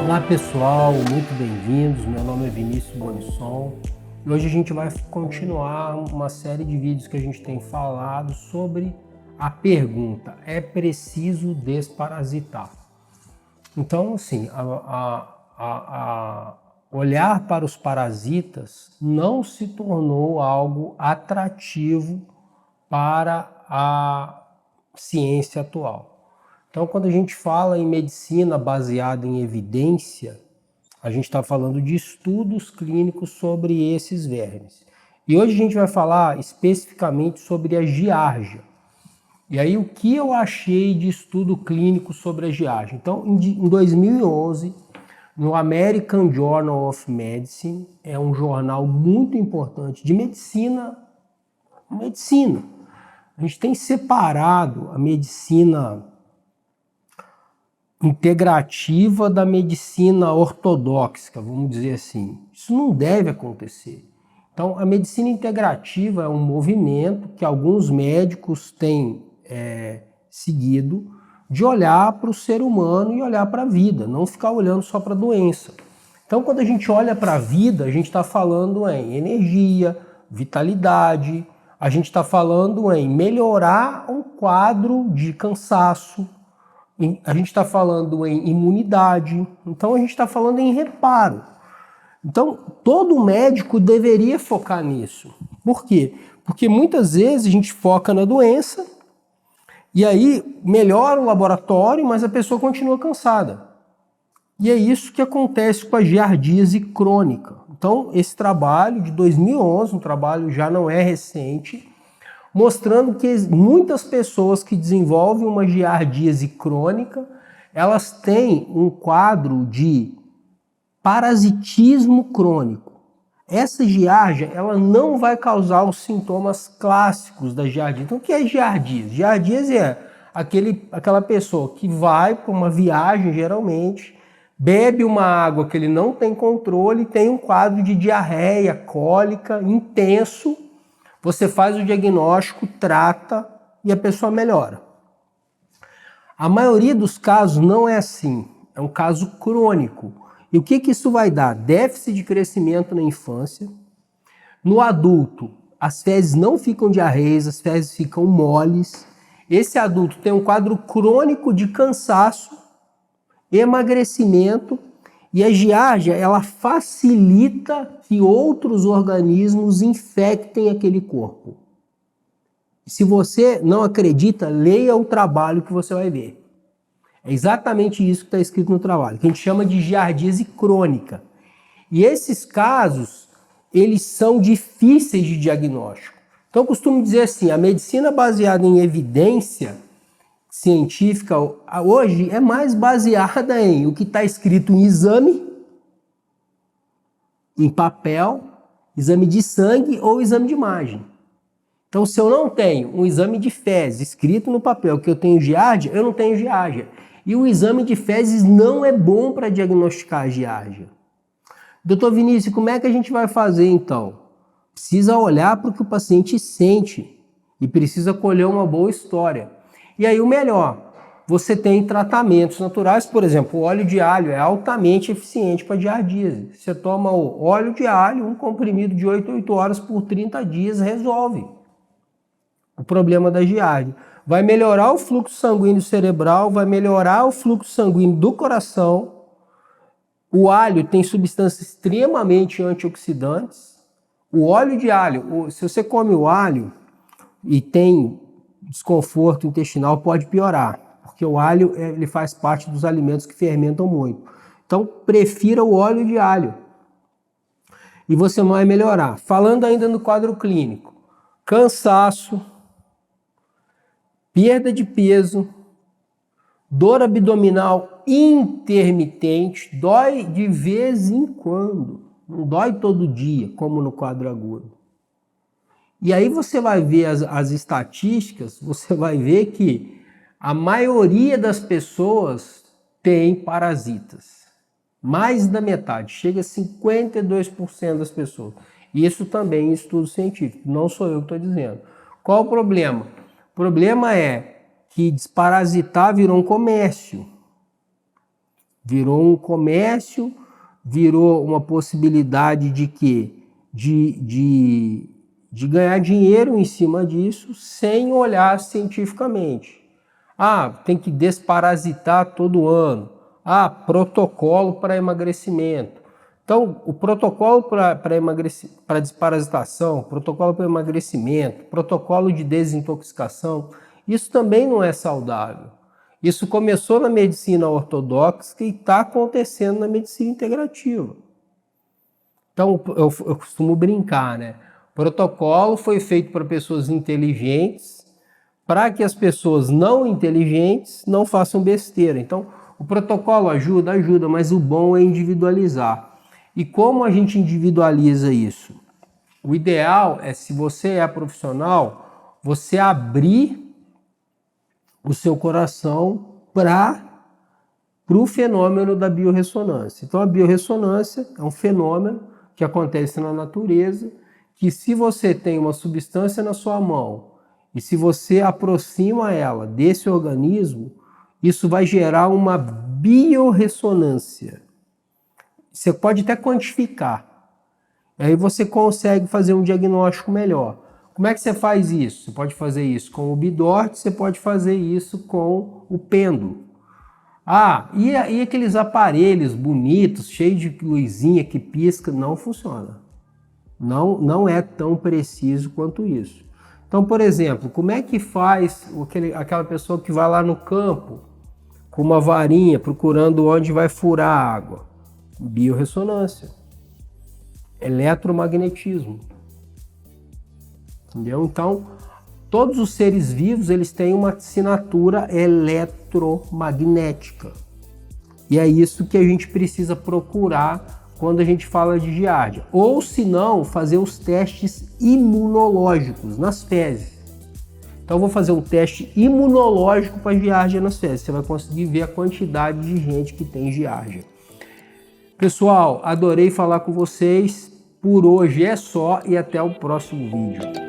Olá pessoal, muito bem-vindos. Meu nome é Vinícius Bonisson e hoje a gente vai continuar uma série de vídeos que a gente tem falado sobre a pergunta: é preciso desparasitar? Então, assim, olhar para os parasitas não se tornou algo atrativo para a ciência atual. Então, quando a gente fala em medicina baseada em evidência, a gente está falando de estudos clínicos sobre esses vermes. E hoje a gente vai falar especificamente sobre a giardia. E aí, o que eu achei de estudo clínico sobre a giardia? Então, em 2011, no American Journal of Medicine, é um jornal muito importante de medicina. A gente tem separado a medicina integrativa da medicina ortodoxa, vamos dizer assim. Isso não deve acontecer. Então, a medicina integrativa é um movimento que alguns médicos têm seguido de olhar para o ser humano e olhar para a vida, não ficar olhando só para a doença. Então, quando a gente olha para a vida, a gente está falando em energia, vitalidade, a gente está falando em melhorar um quadro de cansaço, a gente está falando em imunidade, então a gente está falando em reparo. Então, todo médico deveria focar nisso. Por quê? Porque muitas vezes a gente foca na doença e aí melhora o laboratório, mas a pessoa continua cansada. E é isso que acontece com a giardíase crônica. Então, esse trabalho de 2011, um trabalho já não é recente, mostrando que muitas pessoas que desenvolvem uma giardíase crônica, elas têm um quadro de parasitismo crônico. Essa giardia, ela não vai causar os sintomas clássicos da giardíase. Então, o que é giardíase? Giardíase é aquela pessoa que vai para uma viagem, geralmente, bebe uma água que ele não tem controle, tem um quadro de diarreia, cólica, intenso. Você faz o diagnóstico, trata e a pessoa melhora. A maioria dos casos não é assim, é um caso crônico. E o que isso vai dar? Déficit de crescimento na infância. No adulto, as fezes não ficam diarreias, as fezes ficam moles. Esse adulto tem um quadro crônico de cansaço, emagrecimento, e a giardia, ela facilita que outros organismos infectem aquele corpo. Se você não acredita, leia o trabalho que você vai ver. É exatamente isso que está escrito no trabalho, que a gente chama de giardíase crônica. E esses casos, eles são difíceis de diagnóstico. Então, eu costumo dizer assim, a medicina baseada em evidência científica hoje é mais baseada em o que está escrito em exame, em papel, exame de sangue ou exame de imagem. Então, se eu não tenho um exame de fezes escrito no papel que eu tenho giardia, eu não tenho giardia. E o exame de fezes não é bom para diagnosticar a giardia. Doutor Vinícius, como é que a gente vai fazer então? Precisa olhar para o que o paciente sente e precisa colher uma boa história. E aí o melhor, você tem tratamentos naturais, por exemplo, o óleo de alho é altamente eficiente para giardíase. Você toma o óleo de alho, um comprimido de 8 a 8 horas por 30 dias, resolve o problema da giardia. Vai melhorar o fluxo sanguíneo cerebral, vai melhorar o fluxo sanguíneo do coração. O alho tem substâncias extremamente antioxidantes. O óleo de alho, se você come o alho e tem desconforto intestinal, pode piorar, porque o alho ele faz parte dos alimentos que fermentam muito. Então, prefira o óleo de alho e você vai melhorar. Falando ainda no quadro clínico, cansaço, perda de peso, dor abdominal intermitente, dói de vez em quando, não dói todo dia, como no quadro agudo. E aí você vai ver as estatísticas, você vai ver que a maioria das pessoas tem parasitas. Mais da metade, chega a 52% das pessoas. Isso também em estudo científico, não sou eu que estou dizendo. Qual o problema? O problema é que desparasitar virou um comércio. Virou um comércio, virou uma possibilidade de quê? De ganhar dinheiro em cima disso sem olhar cientificamente. Ah, tem que desparasitar todo ano. Ah, protocolo para emagrecimento. Então, o protocolo para desparasitação, protocolo para emagrecimento, protocolo de desintoxicação, isso também não é saudável. Isso começou na medicina ortodoxa e está acontecendo na medicina integrativa. Então, eu costumo brincar, né? O protocolo foi feito para pessoas inteligentes, para que as pessoas não inteligentes não façam besteira. Então, o protocolo ajuda, mas o bom é individualizar. E como a gente individualiza isso? O ideal é, se você é profissional, você abrir o seu coração para o fenômeno da biorressonância. Então, a biorressonância é um fenômeno que acontece na natureza, que se você tem uma substância na sua mão e se você aproxima ela desse organismo, isso vai gerar uma biorressonância. Você pode até quantificar. Aí você consegue fazer um diagnóstico melhor. Como é que você faz isso? Você pode fazer isso com o Bidort, você pode fazer isso com o pêndulo. Ah, e aqueles aparelhos bonitos, cheios de luzinha que pisca, não funciona. Não é tão preciso quanto isso. Então, por exemplo, como é que faz aquela pessoa que vai lá no campo com uma varinha procurando onde vai furar a água? Biorressonância. Eletromagnetismo. Entendeu? Então, todos os seres vivos, eles têm uma assinatura eletromagnética. E é isso que a gente precisa procurar quando a gente fala de giardia. Ou, se não, fazer os testes imunológicos nas fezes. Então, eu vou fazer um teste imunológico para giardia nas fezes. Você vai conseguir ver a quantidade de gente que tem giardia. Pessoal, adorei falar com vocês. Por hoje é só e até o próximo vídeo.